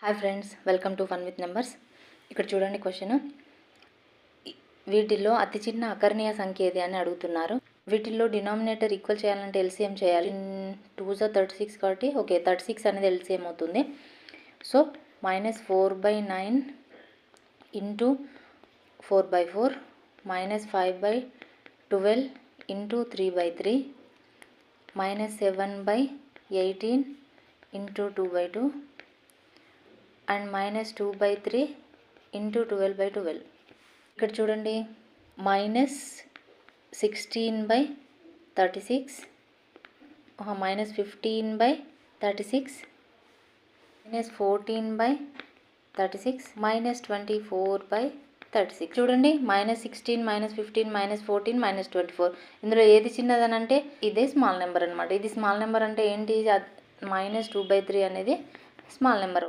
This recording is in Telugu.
Hi friends, welcome to fun with numbers. ఇక్కడ చూడండి క్వశ్చన్. వీటిల్లో అతి చిన్న అకర్ణీయ సంఖ్య ఏది అని అడుగుతున్నారు. వీటిల్లో డినామినేటర్ ఈక్వల్ చేయాలంటే ఎల్సిఎం చేయాలి. 2 × 36 కాబట్టి 36 అనేది ఎల్సిఎం అవుతుంది. So -4/9 into 4/4 -5/12 into 3/3 -7/18 into 2/2 and -2/3 into 12/12. ఇక్కడ చూడండి, -16/36 -15/36 -14/36 -24/36. చూడండి, -16 -15 -14 -24. ఇందులో ఏది చిన్నదని అంటే ఇదే స్మాల్ నెంబర్ అనమాట. ఇది స్మాల్ నెంబర్ అంటే ఏంటి? -2/3 అనేది స్మాల్ నెంబర్.